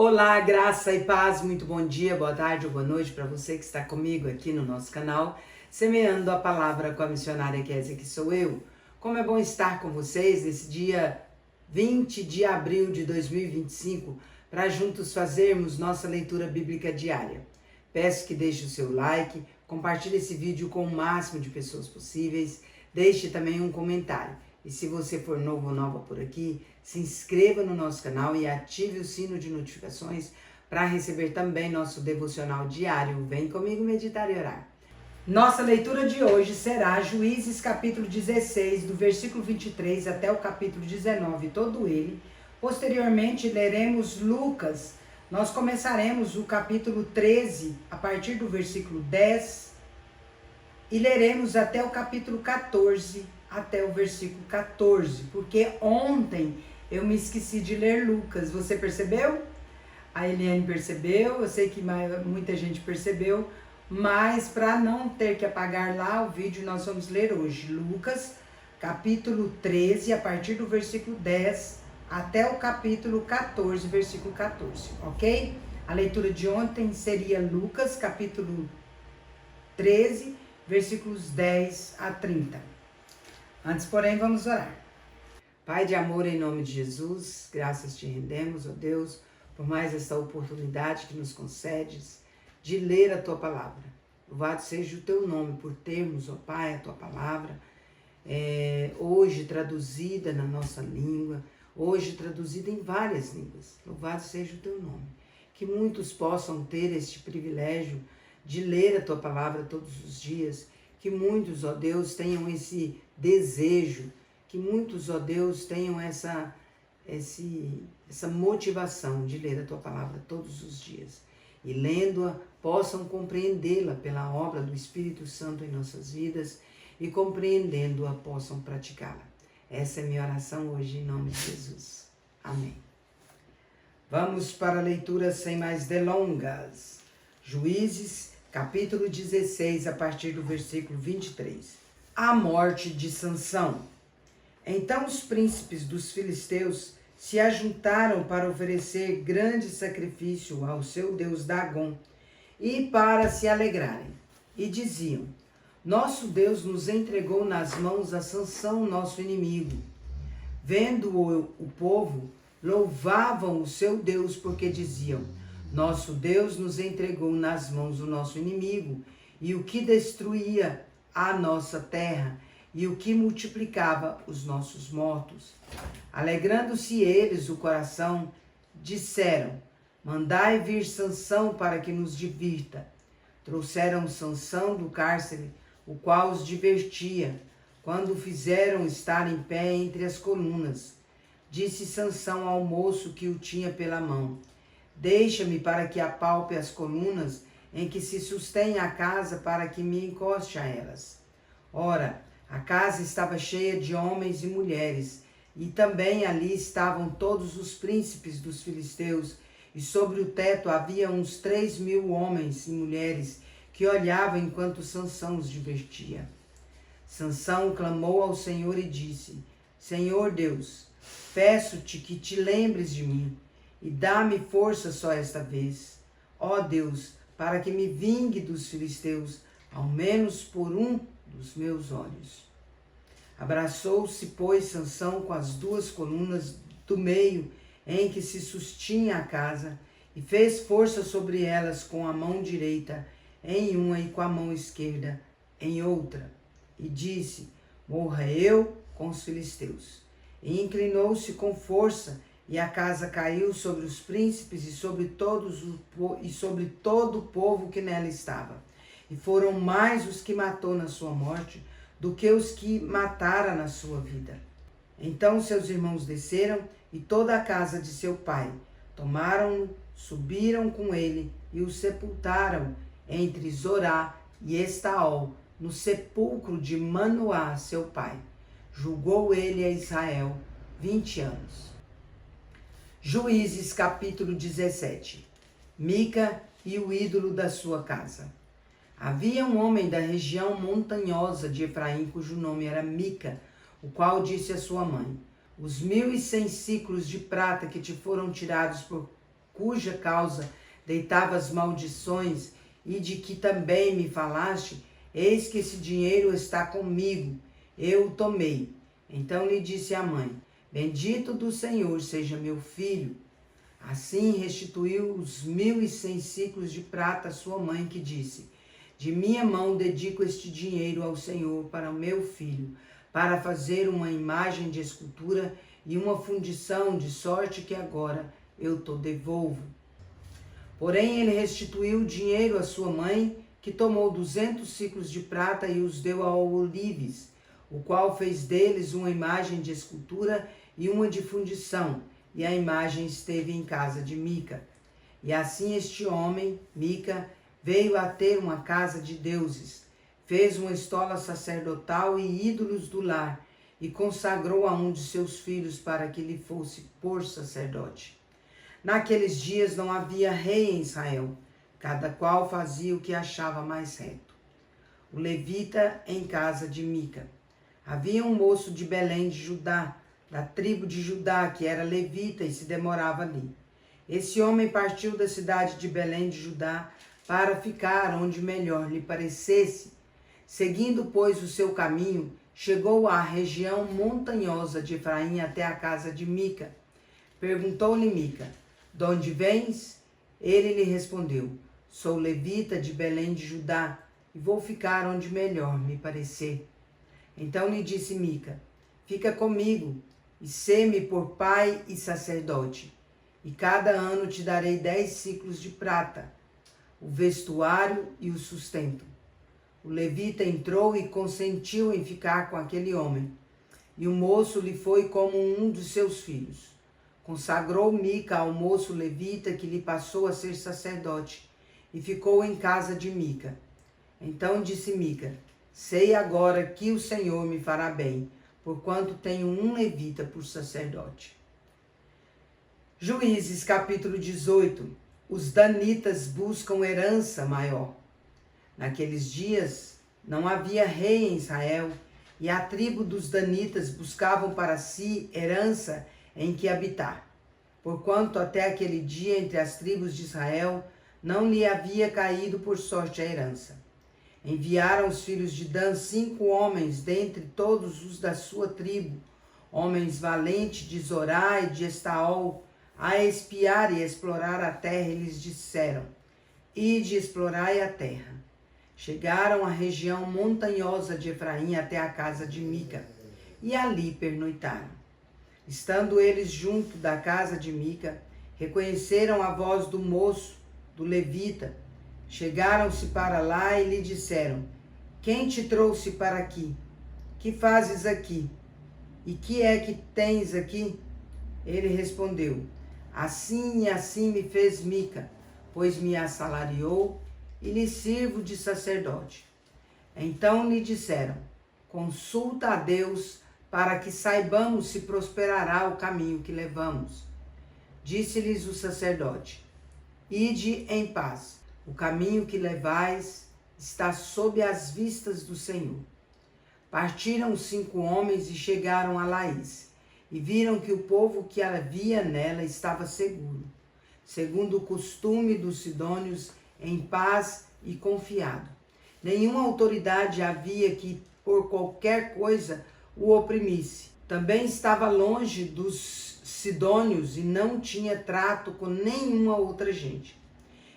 Olá, graça e paz, muito bom dia, boa tarde ou boa noite para você que está comigo aqui no nosso canal, semeando a palavra com a missionária Kézia, que sou eu. Como é bom estar com vocês nesse dia 20 de abril de 2025, para juntos fazermos nossa leitura bíblica diária. Peço que deixe o seu like, compartilhe esse vídeo com o máximo de pessoas possíveis, deixe também um comentário. E se você for novo ou nova por aqui, se inscreva no nosso canal e ative o sino de notificações para receber também nosso devocional diário. Vem comigo meditar e orar. Nossa leitura de hoje será Juízes capítulo 16, do versículo 23 até o capítulo 19, todo ele. Posteriormente leremos Lucas. Nós começaremos o capítulo 13 a partir do versículo 10 e leremos até o capítulo 14 até o versículo 14, porque ontem eu me esqueci de ler Lucas. Você percebeu? A Eliane percebeu, eu sei que muita gente percebeu, mas para não ter que apagar lá o vídeo, nós vamos ler hoje Lucas, capítulo 13, a partir do versículo 10 até o capítulo 14, versículo 14, ok? A leitura de ontem seria Lucas, capítulo 13, versículos 10 a 30. Antes, porém, vamos orar. Pai de amor, em nome de Jesus, graças te rendemos, ó Deus, por mais esta oportunidade que nos concedes de ler a tua palavra. Louvado seja o teu nome por termos, ó Pai, a tua palavra, hoje traduzida na nossa língua, hoje traduzida em várias línguas. Louvado seja o teu nome. Que muitos possam ter este privilégio de ler a tua palavra todos os dias. Que muitos, ó Deus, tenham esse desejo, que muitos, ó Deus, tenham essa motivação de ler a tua palavra todos os dias. E lendo-a, possam compreendê-la pela obra do Espírito Santo em nossas vidas e compreendendo-a, possam praticá-la. Essa é minha oração hoje, em nome de Jesus. Amém. Vamos para a leitura sem mais delongas. Juízes, capítulo 16, a partir do versículo 23. A morte de Sansão. Então os príncipes dos filisteus se ajuntaram para oferecer grande sacrifício ao seu deus Dagom e para se alegrarem. E diziam: nosso Deus nos entregou nas mãos a Sansão, nosso inimigo. Vendo-o o povo, louvavam o seu Deus, porque diziam: nosso Deus nos entregou nas mãos do nosso inimigo, e o que destruía a nossa terra, e o que multiplicava os nossos mortos. Alegrando-se eles o coração, disseram: mandai vir Sansão para que nos divirta. Trouxeram Sansão do cárcere, o qual os divertia, quando o fizeram estar em pé entre as colunas. Disse Sansão ao moço que o tinha pela mão: deixa-me para que apalpe as colunas em que se sustém a casa, para que me encoste a elas. Ora, a casa estava cheia de homens e mulheres, e também ali estavam todos os príncipes dos filisteus, e sobre o teto havia uns 3.000 homens e mulheres que olhavam enquanto Sansão os divertia. Sansão clamou ao Senhor e disse: Senhor Deus, peço-te que te lembres de mim, e dá-me força só esta vez. Ó Deus, para que me vingue dos filisteus, ao menos por um dos meus olhos. Abraçou-se, pois, Sansão com as duas colunas do meio em que se sustinha a casa, e fez força sobre elas com a mão direita em uma e com a mão esquerda em outra. E disse: morra eu com os filisteus. E inclinou-se com força, e a casa caiu sobre os príncipes e sobre todo o povo que nela estava. E foram mais os que matou na sua morte do que os que matara na sua vida. Então seus irmãos desceram, e toda a casa de seu pai tomaram-no, subiram com ele e o sepultaram entre Zorá e Estaol, no sepulcro de Manoá, seu pai. Julgou ele a Israel 20 anos. Juízes capítulo 17. Mica e o ídolo da sua casa. Havia um homem da região montanhosa de Efraim, cujo nome era Mica, o qual disse à sua mãe: os 1.100 ciclos de prata que te foram tirados por cuja causa deitavas maldições e de que também me falaste, eis que esse dinheiro está comigo, eu o tomei. Então lhe disse a mãe, bendito do Senhor seja meu filho. Assim restituiu os 1.100 ciclos de prata à sua mãe, que disse, de minha mão dedico este dinheiro ao Senhor para o meu filho, para fazer uma imagem de escultura e uma fundição, de sorte que agora eu te devolvo. Porém ele restituiu o dinheiro à sua mãe, que tomou 200 ciclos de prata e os deu ao Olives, o qual fez deles uma imagem de escultura e uma de fundição, e a imagem esteve em casa de Mica. E assim este homem, Mica, veio a ter uma casa de deuses, fez uma estola sacerdotal e ídolos do lar, e consagrou a um de seus filhos para que lhe fosse por sacerdote. Naqueles dias não havia rei em Israel, cada qual fazia o que achava mais reto. O levita em casa de Mica. Havia um moço de Belém de Judá, da tribo de Judá, que era levita e se demorava ali. Esse homem partiu da cidade de Belém de Judá para ficar onde melhor lhe parecesse. Seguindo, pois, o seu caminho, chegou à região montanhosa de Efraim até a casa de Mica. Perguntou-lhe Mica, de onde vens? Ele lhe respondeu, sou levita de Belém de Judá e vou ficar onde melhor me parecer. Então lhe disse Mica, fica comigo e sê-me por pai e sacerdote, e cada ano te darei 10 ciclos de prata, o vestuário e o sustento. O levita entrou e consentiu em ficar com aquele homem, e o moço lhe foi como um dos seus filhos. Consagrou Mica ao moço levita, que lhe passou a ser sacerdote, e ficou em casa de Mica. Então disse Mica, sei agora que o Senhor me fará bem, porquanto tenho um levita por sacerdote. Juízes capítulo 18. Os danitas buscam herança maior. Naqueles dias não havia rei em Israel, e a tribo dos danitas buscavam para si herança em que habitar, porquanto até aquele dia entre as tribos de Israel não lhe havia caído por sorte a herança. Enviaram os filhos de Dan 5 homens dentre todos os da sua tribo, homens valentes de Zorá e de Estaol, a espiar e explorar a terra, e lhes disseram, ide explorai a terra. Chegaram à região montanhosa de Efraim até a casa de Mica, e ali pernoitaram. Estando eles junto da casa de Mica, reconheceram a voz do moço, do levita. Chegaram-se para lá e lhe disseram, quem te trouxe para aqui? Que fazes aqui? E que é que tens aqui? Ele respondeu, assim e assim me fez Mica, pois me assalariou e lhe sirvo de sacerdote. Então lhe disseram, consulta a Deus para que saibamos se prosperará o caminho que levamos. Disse-lhes o sacerdote, ide em paz, o caminho que levais está sob as vistas do Senhor. Partiram os 5 homens e chegaram a Laís, e viram que o povo que havia nela estava seguro, segundo o costume dos sidônios, em paz e confiado. Nenhuma autoridade havia que, por qualquer coisa, o oprimisse. Também estava longe dos sidônios e não tinha trato com nenhuma outra gente.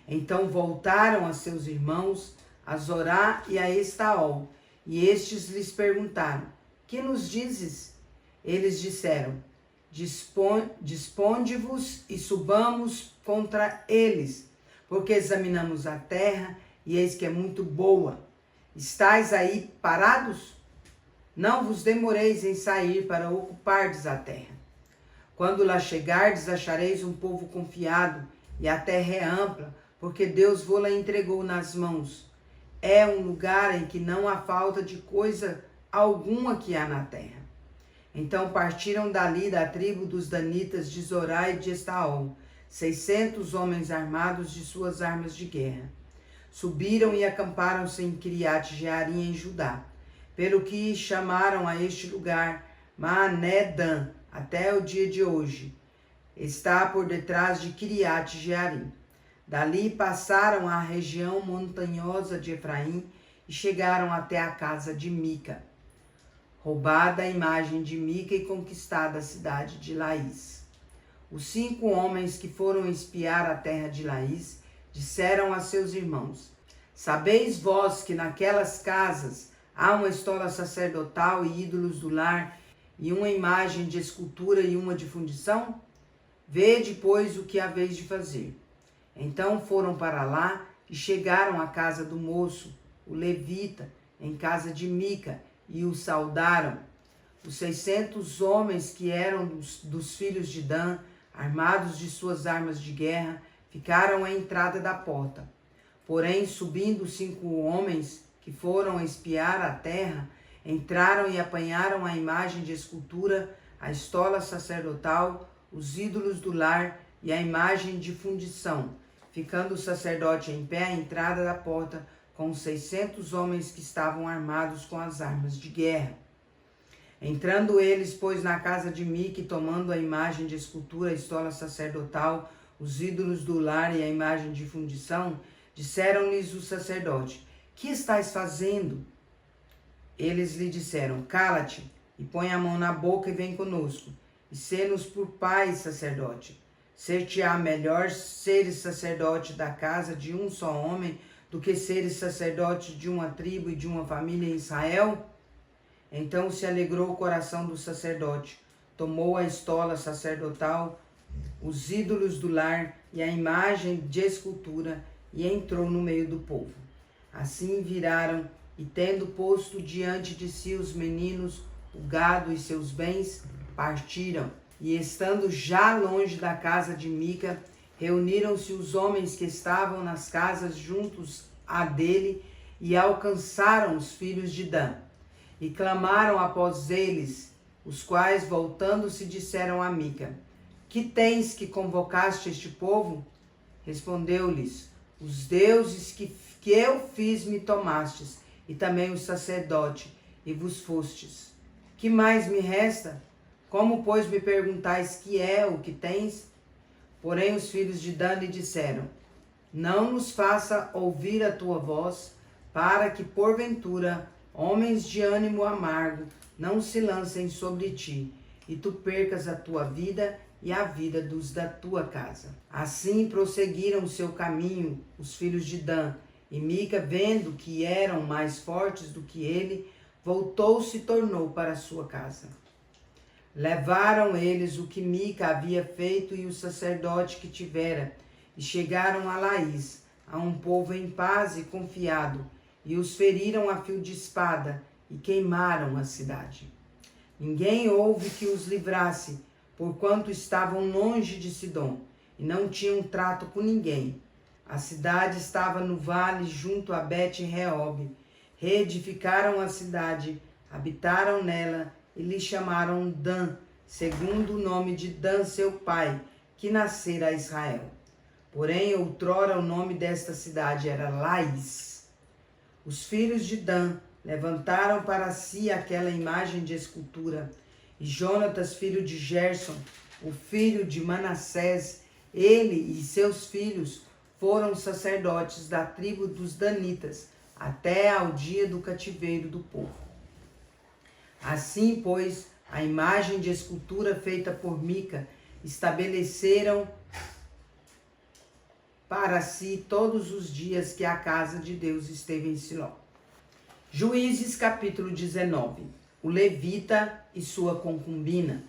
Então voltaram a seus irmãos, a Zorá e a Estaol, e estes lhes perguntaram, que nos dizes? Eles disseram, disponde-vos e subamos contra eles, porque examinamos a terra e eis que é muito boa. Estais aí parados? Não vos demoreis em sair para ocupardes a terra. Quando lá chegardes, achareis um povo confiado, e a terra é ampla, porque Deus vô-la entregou nas mãos. É um lugar em que não há falta de coisa alguma que há na terra. Então partiram dali da tribo dos danitas de Zorá e de Estaol, 600 homens armados de suas armas de guerra. Subiram e acamparam-se em Kiriat Jearim, em Judá, pelo que chamaram a este lugar Maané Dan, até o dia de hoje. está por detrás de Kiriat Jearim. Dali passaram à região montanhosa de Efraim e chegaram até a casa de Mica. Roubada a imagem de Mica e conquistada a cidade de Laís. Os 5 homens que foram espiar a terra de Laís disseram a seus irmãos: sabeis vós que naquelas casas há uma estola sacerdotal e ídolos do lar, e uma imagem de escultura e uma de fundição? Vede, pois, o que haveis de fazer. Então foram para lá e chegaram à casa do moço, o levita, em casa de Mica, e o saudaram. Os 600 homens que eram dos filhos de Dan, armados de suas armas de guerra, ficaram à entrada da porta. Porém, subindo 5 homens que foram espiar a terra, entraram e apanharam a imagem de escultura, a estola sacerdotal, os ídolos do lar e a imagem de fundição, ficando o sacerdote em pé à entrada da porta com os 600 homens que estavam armados com as armas de guerra. Entrando eles, pois, na casa de Mica, e tomando a imagem de escultura, a estola sacerdotal, os ídolos do lar e a imagem de fundição, disseram-lhes o sacerdote: que estáis fazendo? Eles lhe disseram: cala-te, e põe a mão na boca e vem conosco, e sê-nos por pai, sacerdote. Ser-te-á melhor seres sacerdote da casa de um só homem, do que seres sacerdote de uma tribo e de uma família em Israel? Então se alegrou o coração do sacerdote, tomou a estola sacerdotal, os ídolos do lar e a imagem de escultura, e entrou no meio do povo. Assim viraram, e tendo posto diante de si os meninos, o gado e seus bens, partiram. E estando já longe da casa de Mica, reuniram-se os homens que estavam nas casas juntos a dele, e alcançaram os filhos de Dan. E clamaram após eles, os quais, voltando-se, disseram a Mica: que tens que convocaste este povo? Respondeu-lhes: os deuses que eu fiz me tomastes, e também o sacerdote, e vos fostes. Que mais me resta? Como, pois, me perguntais que é o que tens? Porém os filhos de Dan lhe disseram: não nos faça ouvir a tua voz, para que, porventura, homens de ânimo amargo não se lancem sobre ti, e tu percas a tua vida e a vida dos da tua casa. Assim prosseguiram o seu caminho os filhos de Dan, e Mica, vendo que eram mais fortes do que ele, voltou-se e tornou para a sua casa. Levaram eles o que Mica havia feito e o sacerdote que tivera, e chegaram a Laís, a um povo em paz e confiado, e os feriram a fio de espada, e queimaram a cidade. Ninguém houve que os livrasse, porquanto estavam longe de Sidom, e não tinham trato com ninguém. A cidade estava no vale junto a Bet-Reob. Reedificaram a cidade, habitaram nela, e lhe chamaram Dan, segundo o nome de Dan, seu pai, que nascera a Israel. Porém, outrora o nome desta cidade era Laís. Os filhos de Dan levantaram para si aquela imagem de escultura, e Jonatas, filho de Gerson, o filho de Manassés, ele e seus filhos foram sacerdotes da tribo dos Danitas, até ao dia do cativeiro do povo. Assim, pois, a imagem de escultura feita por Mica estabeleceram para si todos os dias que a casa de Deus esteve em Siló. Juízes capítulo 19. O levita e sua concubina.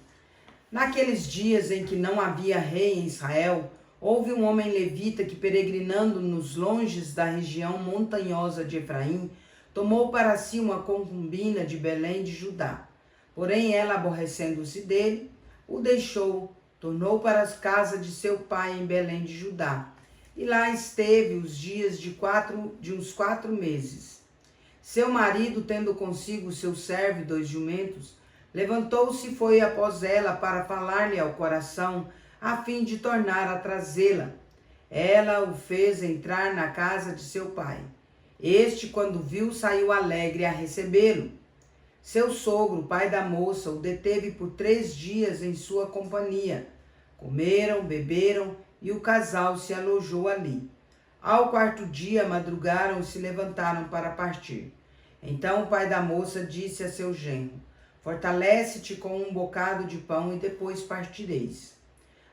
Naqueles dias em que não havia rei em Israel, houve um homem levita que, peregrinando nos longes da região montanhosa de Efraim, tomou para si uma concubina de Belém de Judá. Porém ela, aborrecendo-se dele, o deixou, tornou para a casa de seu pai em Belém de Judá, e lá esteve os dias de uns 4 meses. Seu marido, tendo consigo seu servo e 2 jumentos, levantou-se e foi após ela para falar-lhe ao coração, a fim de tornar a trazê-la. Ela o fez entrar na casa de seu pai. Este, quando viu, saiu alegre a recebê-lo. Seu sogro, pai da moça, o deteve por 3 dias em sua companhia, Comeram, beberam, e o casal se alojou ali. Ao quarto dia, madrugaram e se levantaram para partir. Então o pai da moça disse a seu genro: fortalece-te com um bocado de pão e depois partireis.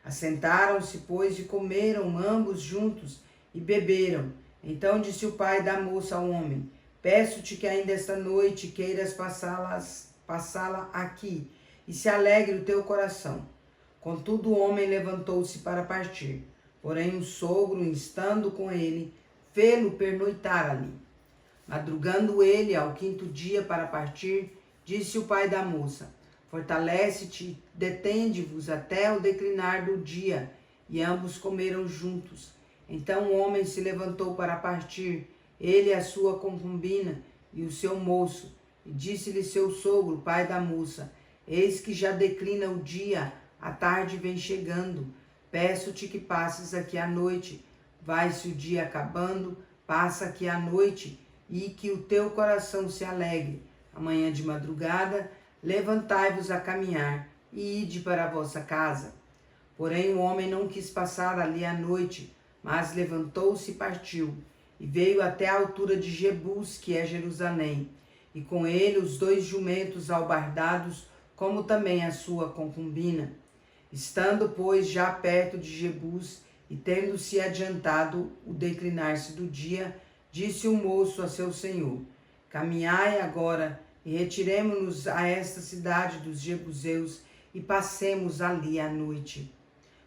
Assentaram-se, pois, e comeram ambos juntos e beberam. Então disse o pai da moça ao homem: peço-te que ainda esta noite queiras passá-la aqui, e se alegre o teu coração. Contudo o homem levantou-se para partir. Porém o sogro, instando com ele, fê-lo pernoitar ali. Madrugando ele ao quinto dia para partir, disse o pai da moça: fortalece-te, detende-vos até o declinar do dia. E ambos comeram juntos. Então o homem se levantou para partir, ele, a sua concubina e o seu moço. E disse-lhe seu sogro, pai da moça: eis que já declina o dia, a tarde vem chegando. Peço-te que passes aqui a noite. Vai-se o dia acabando, passa aqui a noite, e que o teu coração se alegre. Amanhã de madrugada, levantai-vos a caminhar, e ide para a vossa casa. Porém o homem não quis passar ali a noite, mas levantou-se e partiu, e veio até a altura de Jebus, que é Jerusalém, e com ele os 2 jumentos albardados, como também a sua concubina. Estando, pois, já perto de Jebus, e tendo-se adiantado o declinar-se do dia, disse o moço a seu senhor: caminhai agora, e retiremo-nos a esta cidade dos jebuseus, e passemos ali a noite.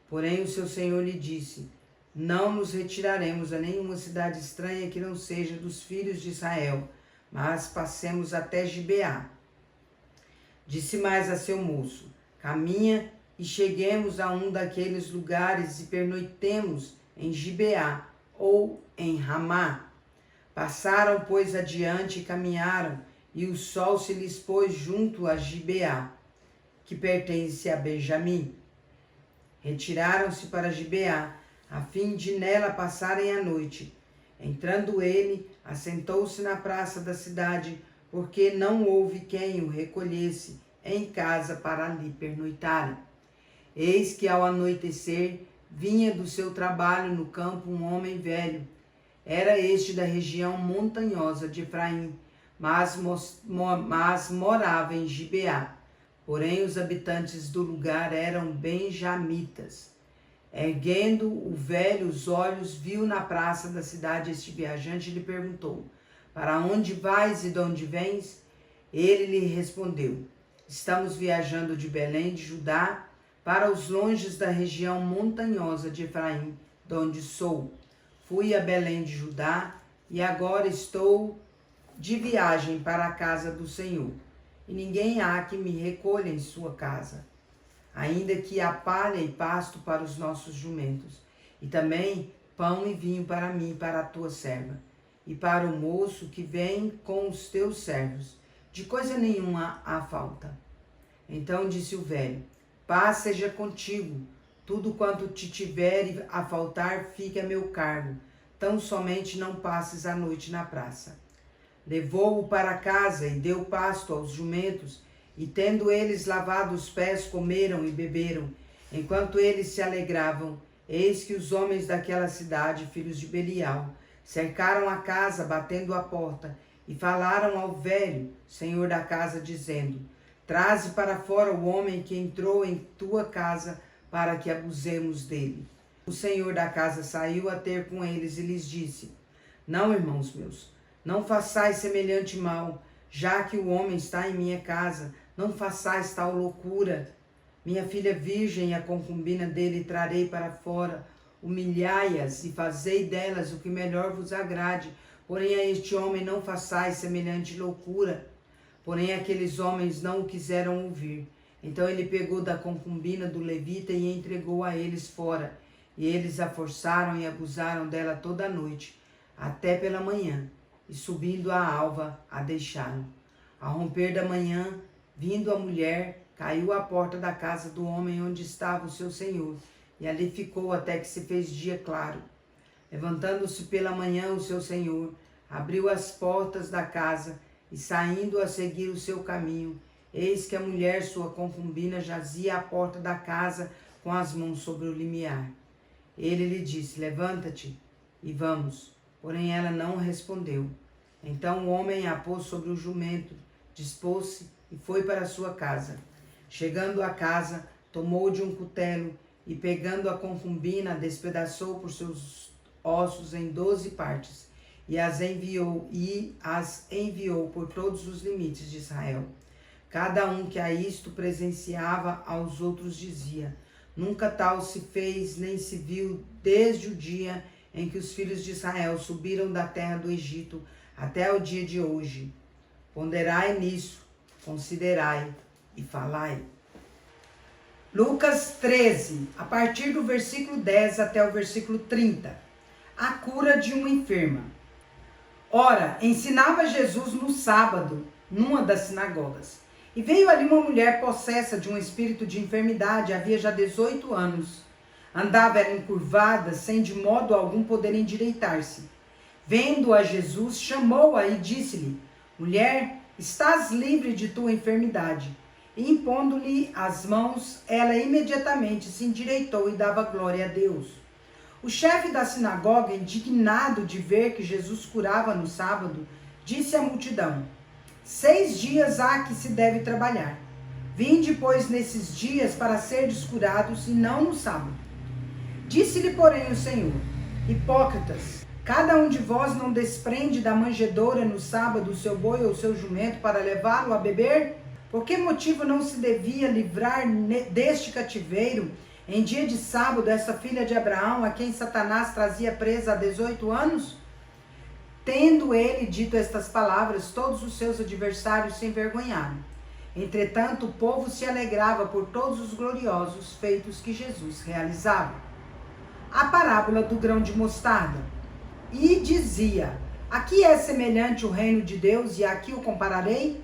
Porém o seu senhor lhe disse: não nos retiraremos a nenhuma cidade estranha que não seja dos filhos de Israel, mas passemos até Gibeá. Disse mais a seu moço: caminha e cheguemos a um daqueles lugares e pernoitemos em Gibeá ou em Ramá. Passaram, pois, adiante e caminharam, e o sol se lhes pôs junto a Gibeá, que pertence a Benjamim. Retiraram-se para Gibeá, a fim de nela passarem a noite. Entrando ele, assentou-se na praça da cidade, porque não houve quem o recolhesse em casa para ali pernoitarem. Eis que ao anoitecer vinha do seu trabalho no campo um homem velho. Era este da região montanhosa de Efraim, mas morava em Gibeá. Porém os habitantes do lugar eram benjamitas. Erguendo o velho os olhos, viu na praça da cidade este viajante e lhe perguntou: para onde vais e de onde vens? Ele lhe respondeu: estamos viajando de Belém de Judá para os longes da região montanhosa de Efraim, de onde sou. Fui a Belém de Judá e agora estou de viagem para a casa do Senhor. E ninguém há que me recolha em sua casa, ainda que há palha e pasto para os nossos jumentos, e também pão e vinho para mim e para a tua serva, e para o moço que vem com os teus servos. De coisa nenhuma há falta. Então disse o velho: paz seja contigo, tudo quanto te tiver a faltar fique a meu cargo, tão somente não passes a noite na praça. Levou-o para casa e deu pasto aos jumentos, e tendo eles lavado os pés, comeram e beberam. Enquanto eles se alegravam, eis que os homens daquela cidade, filhos de Belial, cercaram a casa, batendo a porta, e falaram ao velho, senhor da casa, dizendo: traze para fora o homem que entrou em tua casa, para que abusemos dele. O senhor da casa saiu a ter com eles e lhes disse: não, irmãos meus, não façais semelhante mal, já que o homem está em minha casa, não façais tal loucura. Minha filha virgem e a concubina dele trarei para fora, humilhai-as e fazei delas o que melhor vos agrade, porém a este homem não façais semelhante loucura. Porém aqueles homens não o quiseram ouvir. Então ele pegou da concubina do levita e entregou a eles fora, e eles a forçaram e abusaram dela toda a noite, até pela manhã, e subindo a alva, a deixaram. Ao romper da manhã, vindo a mulher, caiu à porta da casa do homem onde estava o seu senhor, e ali ficou até que se fez dia claro. Levantando-se pela manhã o seu senhor, abriu as portas da casa, e saindo a seguir o seu caminho, eis que a mulher, sua concubina, jazia à porta da casa, com as mãos sobre o limiar. Ele lhe disse: levanta-te e vamos. Porém ela não respondeu. Então o homem a pôs sobre o jumento, dispôs-se e foi para sua casa. Chegando à casa, tomou de um cutelo e, pegando a concubina, despedaçou por seus ossos em 12 partes e as enviou por todos os limites de Israel. Cada um que a isto presenciava aos outros dizia: nunca tal se fez nem se viu desde o dia em que os filhos de Israel subiram da terra do Egito até o dia de hoje. Ponderai nisso, considerai e falai. Lucas 13, a partir do versículo 10 até o versículo 30. A cura de uma enferma. Ora, ensinava Jesus no sábado, numa das sinagogas. E veio ali uma mulher possessa de um espírito de enfermidade, havia já 18 anos. Andava ela encurvada, sem de modo algum poder endireitar-se. Vendo-a Jesus, chamou-a e disse-lhe: mulher, estás livre de tua enfermidade. E impondo-lhe as mãos, ela imediatamente se endireitou e dava glória a Deus. O chefe da sinagoga, indignado de ver que Jesus curava no sábado, disse à multidão: 6 dias há que se deve trabalhar. Vinde, pois, nesses dias para serdes curados, e não no sábado. Disse-lhe, porém, o Senhor: hipócritas, cada um de vós não desprende da manjedoura no sábado o seu boi ou o seu jumento para levá-lo a beber? Por que motivo não se devia livrar deste cativeiro, em dia de sábado, essa filha de Abraão, a quem Satanás trazia presa há 18 anos? Tendo ele dito estas palavras, todos os seus adversários se envergonharam. Entretanto, o povo se alegrava por todos os gloriosos feitos que Jesus realizava. A parábola do grão de mostarda. E dizia: aqui é semelhante o reino de Deus, e aqui o compararei?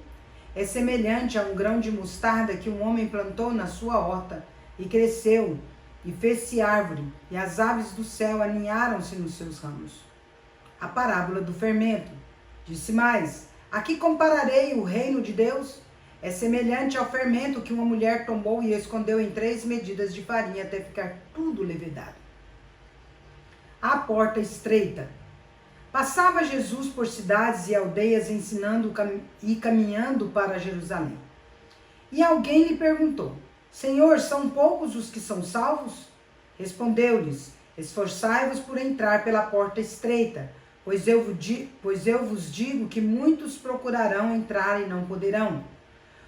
É semelhante a um grão de mostarda que um homem plantou na sua horta, e cresceu, e fez-se árvore, e as aves do céu aninharam-se nos seus ramos. A parábola do fermento. Disse mais: aqui compararei o reino de Deus? É semelhante ao fermento que uma mulher tomou e escondeu em 3 medidas de farinha até ficar tudo levedado. A porta estreita. Passava Jesus por cidades e aldeias, ensinando e caminhando para Jerusalém. E alguém lhe perguntou: Senhor, são poucos os que são salvos? Respondeu-lhes: esforçai-vos por entrar pela porta estreita, pois eu vos digo que muitos procurarão entrar e não poderão.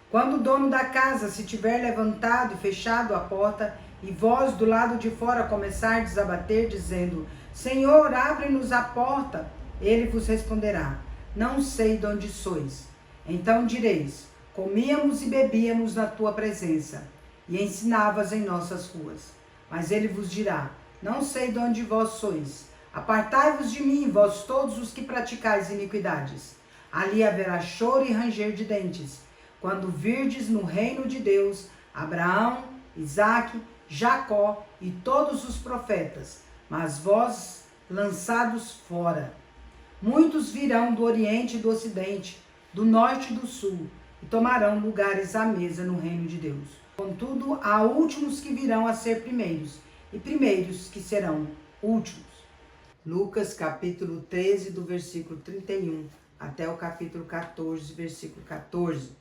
Quando o dono da casa se tiver levantado e fechado a porta, e vós do lado de fora começardes a bater, dizendo: Senhor, abre-nos a porta, ele vos responderá: não sei de onde sois. Então direis: comíamos e bebíamos na tua presença, e ensinavas em nossas ruas. Mas ele vos dirá: não sei de onde vós sois. Apartai-vos de mim, vós todos os que praticais iniquidades. Ali haverá choro e ranger de dentes, quando virdes no reino de Deus Abraão, Isaque, Jacó e todos os profetas, mas vós lançados fora. Muitos virão do oriente e do ocidente, do norte e do sul, e tomarão lugares à mesa no reino de Deus. Contudo, há últimos que virão a ser primeiros, e primeiros que serão últimos. Lucas capítulo 13, do versículo 31 até o capítulo 14, versículo 14.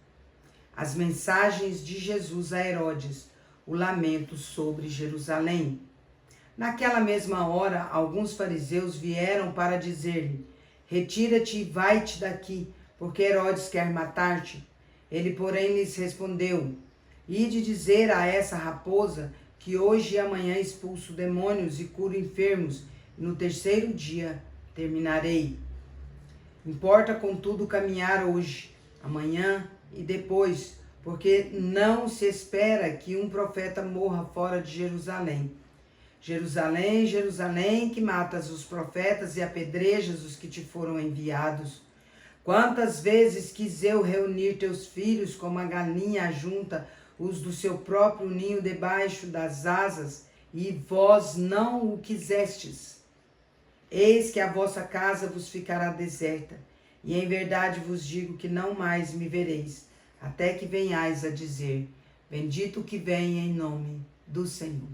As mensagens de Jesus a Herodes, o lamento sobre Jerusalém. Naquela mesma hora, alguns fariseus vieram para dizer-lhe: retira-te e vai-te daqui, porque Herodes quer matar-te. Ele, porém, lhes respondeu: ide dizer a essa raposa que hoje e amanhã expulso demônios e curo enfermos, e no 3º dia terminarei. Importa, contudo, caminhar hoje, amanhã e depois, porque não se espera que um profeta morra fora de Jerusalém. Jerusalém, Jerusalém, que matas os profetas e apedrejas os que te foram enviados. Quantas vezes quis eu reunir teus filhos como a galinha ajunta os do seu próprio ninho debaixo das asas, e vós não o quisestes. Eis que a vossa casa vos ficará deserta, e em verdade vos digo que não mais me vereis, até que venhais a dizer: bendito que vem em nome do Senhor.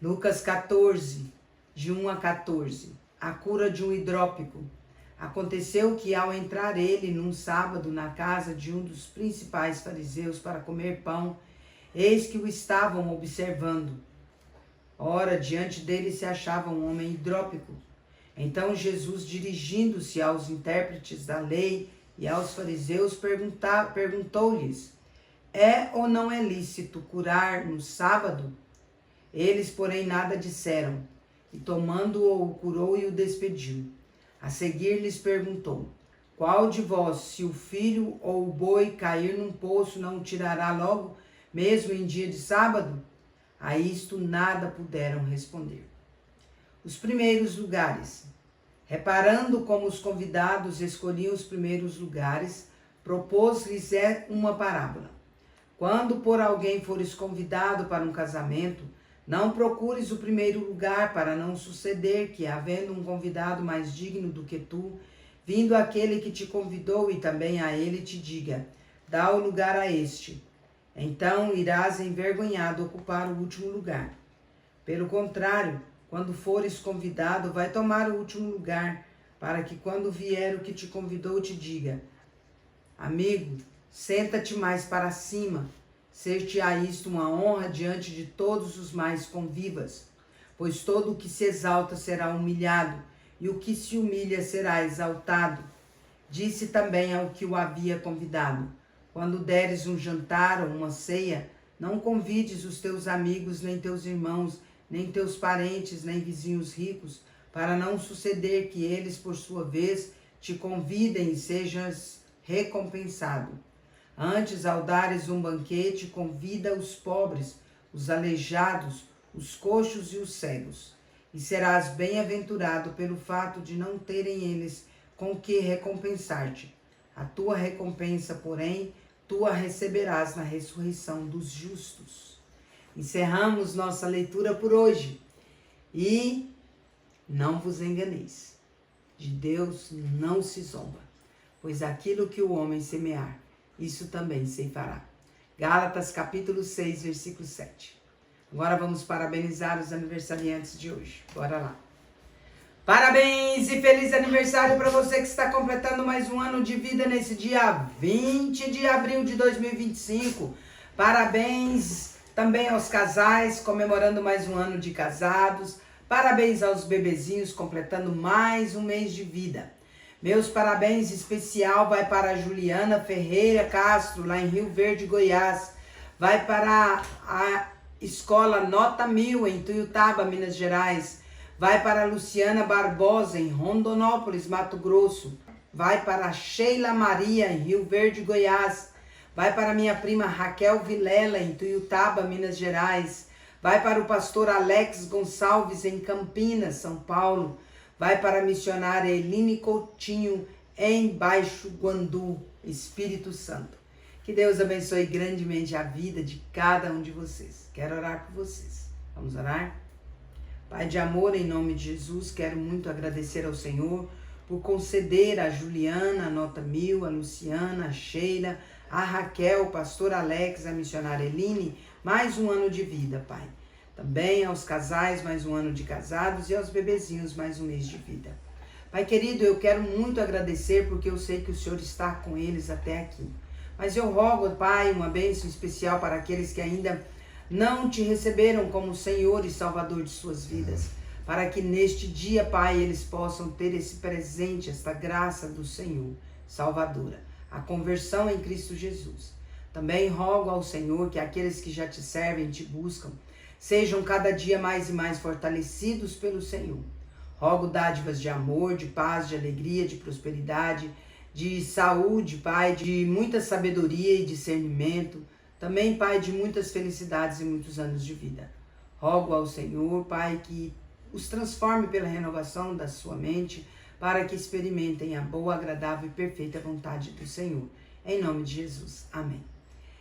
Lucas 14, de 1 a 14. A cura de um hidrópico. Aconteceu que, ao entrar ele num sábado na casa de um dos principais fariseus para comer pão, eis que o estavam observando. Ora, diante dele se achava um homem hidrópico. Então Jesus, dirigindo-se aos intérpretes da lei e aos fariseus, perguntou-lhes: é ou não é lícito curar no sábado? Eles, porém, nada disseram. E tomando-o, o curou e o despediu. A seguir lhes perguntou: qual de vós, se o filho ou o boi cair num poço, não o tirará logo, mesmo em dia de sábado? A isto nada puderam responder. Os primeiros lugares. Reparando como os convidados escolhiam os primeiros lugares, propôs-lhes uma parábola. Quando por alguém fores convidado para um casamento, não procures o primeiro lugar, para não suceder que, havendo um convidado mais digno do que tu, vindo aquele que te convidou e também a ele te diga: dá o lugar a este. Então irás envergonhado ocupar o último lugar. Pelo contrário, quando fores convidado, vai tomar o último lugar, para que quando vier o que te convidou te diga: amigo, senta-te mais para cima. Ser-te-á isto uma honra diante de todos os mais convivas. Pois todo o que se exalta será humilhado, e o que se humilha será exaltado. Disse também ao que o havia convidado: quando deres um jantar ou uma ceia, não convides os teus amigos, nem teus irmãos, nem teus parentes, nem vizinhos ricos, para não suceder que eles, por sua vez, te convidem e sejas recompensado. Antes, ao dares um banquete, convida os pobres, os aleijados, os coxos e os cegos. E serás bem-aventurado pelo fato de não terem eles com que recompensar-te. A tua recompensa, porém, tu a receberás na ressurreição dos justos. Encerramos nossa leitura por hoje. E não vos enganeis. De Deus não se zomba, pois aquilo que o homem semear, isso também ceifará. Gálatas capítulo 6, versículo 7. Agora vamos parabenizar os aniversariantes de hoje. Bora lá. Parabéns e feliz aniversário para você que está completando mais um ano de vida nesse dia 20 de abril de 2025. Parabéns também aos casais comemorando mais um ano de casados. Parabéns aos bebezinhos completando mais um mês de vida. Meus parabéns especial vai para a Juliana Ferreira Castro, lá em Rio Verde, Goiás. Vai para a Escola Nota 1000, em Tuiutaba, Minas Gerais. Vai para a Luciana Barbosa, em Rondonópolis, Mato Grosso. Vai para a Sheila Maria, em Rio Verde, Goiás. Vai para minha prima Raquel Vilela, em Tuiutaba, Minas Gerais. Vai para o pastor Alex Gonçalves, em Campinas, São Paulo. Vai para a missionária Eline Coutinho, em Baixo Guandu, Espírito Santo. Que Deus abençoe grandemente a vida de cada um de vocês. Quero orar por vocês. Vamos orar? Pai de amor, em nome de Jesus, quero muito agradecer ao Senhor por conceder a Juliana, a Nota 1000, a Luciana, a Sheila, a Raquel, o pastor Alex, a missionária Eline, mais um ano de vida, Pai. Também aos casais, mais um ano de casados, e aos bebezinhos, mais um mês de vida. Pai querido, eu quero muito agradecer, porque eu sei que o Senhor está com eles até aqui. Mas eu rogo, Pai, uma bênção especial para aqueles que ainda não te receberam como Senhor e Salvador de suas vidas. Para que neste dia, Pai, eles possam ter esse presente, esta graça do Senhor, salvadora. A conversão em Cristo Jesus. Também rogo ao Senhor que aqueles que já te servem, te buscam, sejam cada dia mais e mais fortalecidos pelo Senhor. Rogo dádivas de amor, de paz, de alegria, de prosperidade, de saúde, Pai, de muita sabedoria e discernimento. Também, Pai, de muitas felicidades e muitos anos de vida. Rogo ao Senhor, Pai, que os transforme pela renovação da sua mente, para que experimentem a boa, agradável e perfeita vontade do Senhor. Em nome de Jesus. Amém.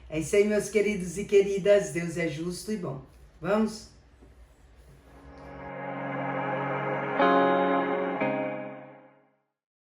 É isso aí, meus queridos e queridas. Deus é justo e bom. Vamos?